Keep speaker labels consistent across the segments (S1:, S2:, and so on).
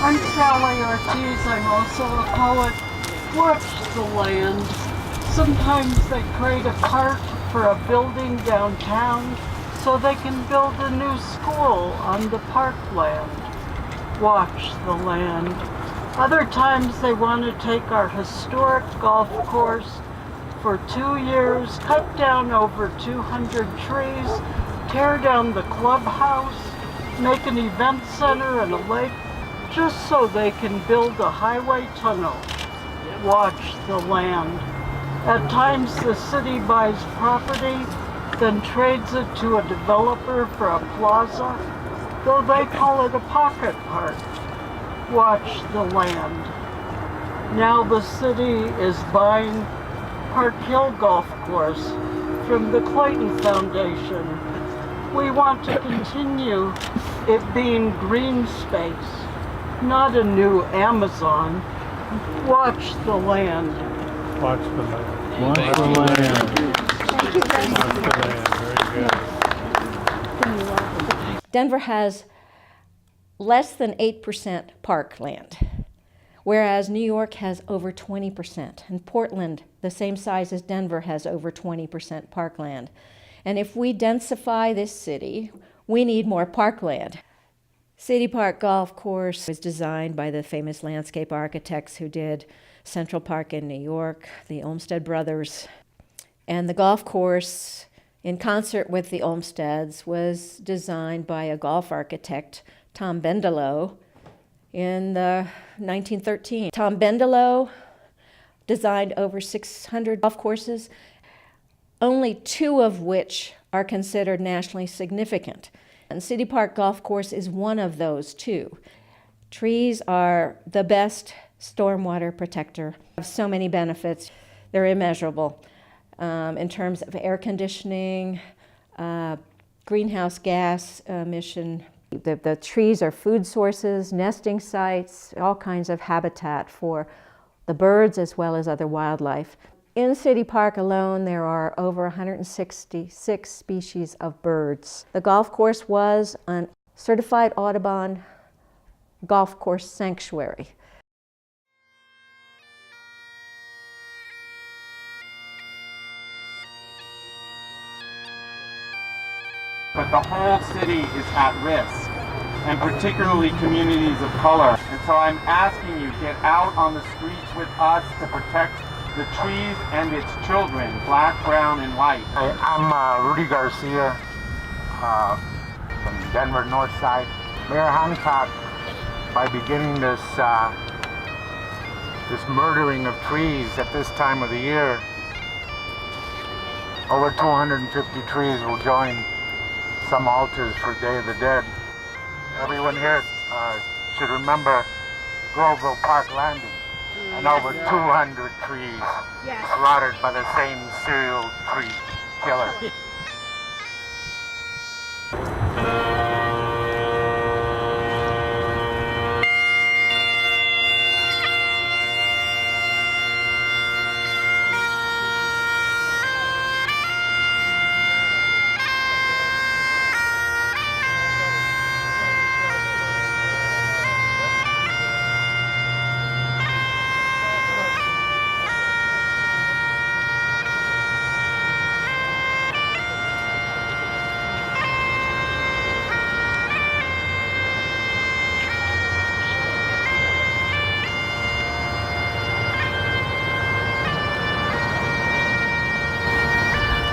S1: I'm Sally Ortiz. I'm also a poet. Watch the land. Sometimes they create a park for a building downtown so they can build a new school on the parkland. Watch the land. Other times they want to take our historic golf course for 2 years, cut down over 200 trees, tear down the clubhouse, make an event center and a lake, just so they can build a highway tunnel. Watch the land. At times the city buys property, then trades it to a developer for a plaza, though they call it a pocket park. Watch the land. Now the city is buying Park Hill Golf Course from the Clayton Foundation. We want to continue it being green space, not a new Amazon. Watch the land.
S2: Watch the land.
S3: Watch the land.
S4: Thank you very much.
S2: Watch the land. Very good.
S4: Denver has less than 8% parkland, whereas New York has over 20%, and Portland, the same size as Denver, has over 20% parkland. And if we densify this city, we need more parkland. City Park Golf Course was designed by the famous landscape architects who did Central Park in New York, the Olmsted brothers. And the golf course, in concert with the Olmsteds, was designed by a golf architect, Tom Bendelow, in 1913. Tom Bendelow designed over 600 golf courses, only 2 of which are considered nationally significant. And City Park Golf Course is one of those 2. Trees are the best stormwater protector. They have so many benefits. They're immeasurable in terms of air conditioning, greenhouse gas emission. The trees are food sources, nesting sites, all kinds of habitat for the birds as well as other wildlife. In City Park alone, there are over 166 species of birds. The golf course was a certified Audubon golf course sanctuary.
S5: But the whole city is at risk, and particularly communities of color. And so I'm asking you, get out on the streets with us to protect the trees and its children, black, brown, and white.
S6: I'm Rudy Garcia from Denver North Side. Mayor Hancock, by beginning this murdering of trees at this time of the year, over 250 trees will join some altars for Day of the Dead. Everyone here should remember Groveville Park Landing and over 200 trees slaughtered by the same serial tree killer.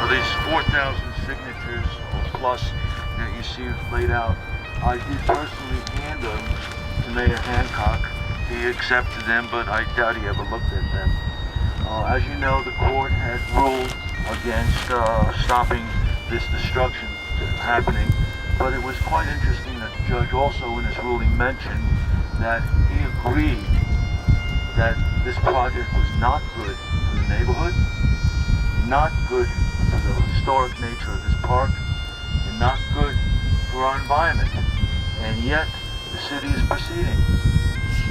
S3: These 4,000 signatures or plus that you see laid out, I did personally hand them to Mayor Hancock. He accepted them, but I doubt he ever looked at them. As you know, the court has ruled against stopping this destruction happening, but it was quite interesting that the judge also in his ruling mentioned that he agreed that this project was not good for the neighborhood, not good for the historic nature of this park, and not good for our environment. And yet, the city is proceeding.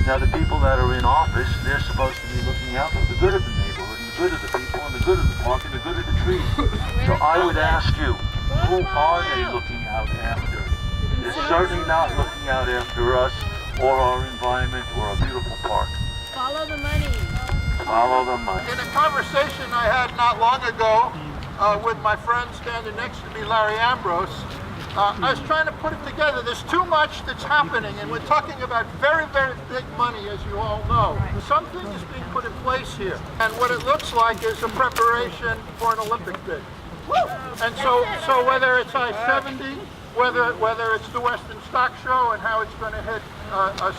S3: Now, the people that are in office, they're supposed to be looking out for the good of the neighborhood, and the good of the people, and the good of the park, and the good of the trees. So I would ask you, who are they looking out after? They're certainly not looking out after us or our environment or a beautiful park.
S7: Follow the money.
S3: Follow the money.
S8: In a conversation I had not long ago with my friend standing next to me, Larry Ambrose, I was trying to put it together. There's too much that's happening, and we're talking about very, very big money, as you all know. Something is being put in place here, and what it looks like is a preparation for an Olympic bid. And so whether it's I-70, whether it's the Western Stock Show and how it's going to hit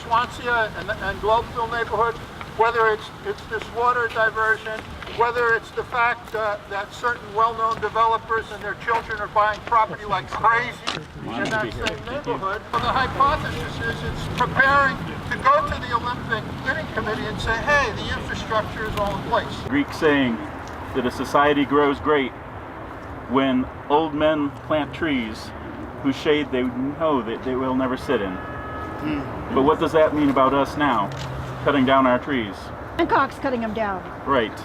S8: Swansea and Globeville neighborhood, whether it's this water diversion, whether it's the fact that certain well-known developers and their children are buying property like crazy in that same neighborhood. Well, the hypothesis is it's preparing to go to the Olympic bidding committee and say, hey, the infrastructure is all in place.
S9: Greek saying that a society grows great when old men plant trees whose shade they know that they will never sit in. But what does that mean about us now, cutting down our trees?
S7: Hancock's cutting them down.
S9: Right.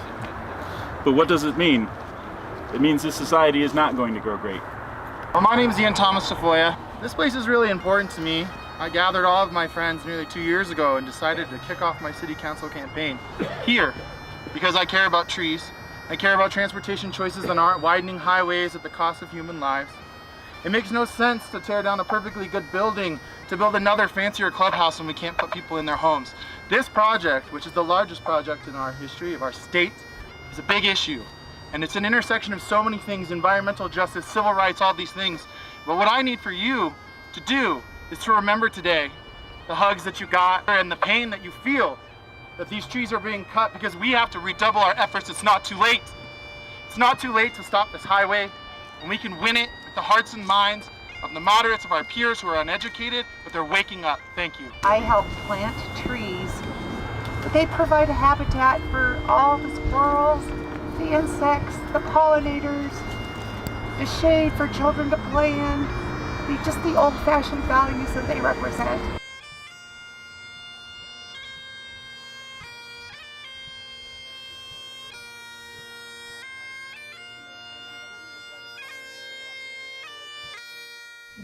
S9: But what does it mean? It means this society is not going to grow great.
S10: Well, my name is Ian Thomas Safoya. This place is really important to me. I gathered all of my friends nearly 2 years ago and decided to kick off my city council campaign here because I care about trees. I care about transportation choices that aren't widening highways at the cost of human lives. It makes no sense to tear down a perfectly good building to build another fancier clubhouse when we can't put people in their homes. This project, which is the largest project in our history of our state, is a big issue. And it's an intersection of so many things, environmental justice, civil rights, all these things. But what I need for you to do is to remember today the hugs that you got and the pain that you feel that these trees are being cut, because we have to redouble our efforts. It's not too late. It's not too late to stop this highway, and we can win it with the hearts and minds of the moderates, of our peers who are uneducated, but they're waking up. Thank you.
S11: I help plant trees. They provide a habitat for all the squirrels, the insects, the pollinators, the shade for children to play in, just the old-fashioned values that they represent.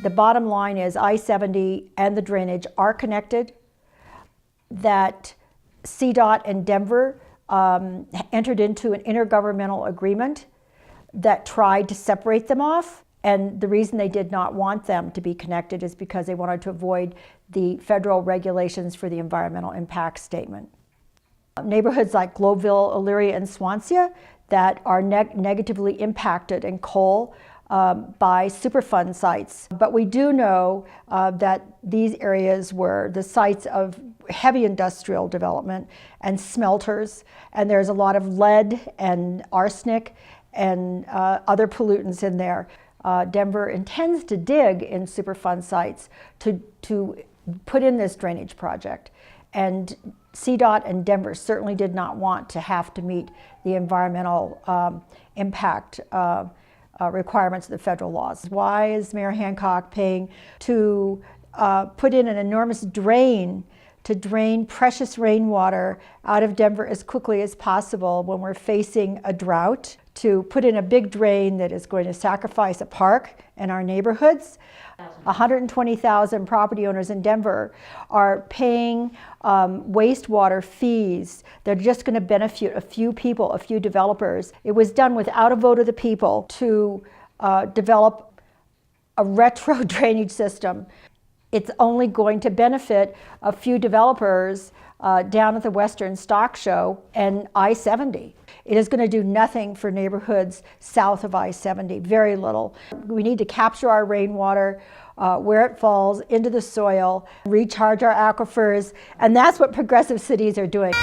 S12: The bottom line is I-70 and the drainage are connected, that CDOT and Denver entered into an intergovernmental agreement that tried to separate them off. And the reason they did not want them to be connected is because they wanted to avoid the federal regulations for the environmental impact statement. Neighborhoods like Globeville, Elyria, and Swansea that are negatively impacted in coal by Superfund sites. But we do know that these areas were the sites of heavy industrial development and smelters, and there's a lot of lead and arsenic and other pollutants in there. Denver intends to dig in Superfund sites to put in this drainage project. And CDOT and Denver certainly did not want to have to meet the environmental impact requirements of the federal laws. Why is Mayor Hancock paying to put in an enormous drain to drain precious rainwater out of Denver as quickly as possible when we're facing a drought, to put in a big drain that is going to sacrifice a park in our neighborhoods? 120,000 property owners in Denver are paying wastewater fees. They're just going to benefit a few people, a few developers. It was done without a vote of the people to develop a retro drainage system. It's only going to benefit a few developers down at the Western Stock Show and I-70. It is going to do nothing for neighborhoods south of I-70, very little. We need to capture our rainwater where it falls into the soil, recharge our aquifers, and that's what progressive cities are doing.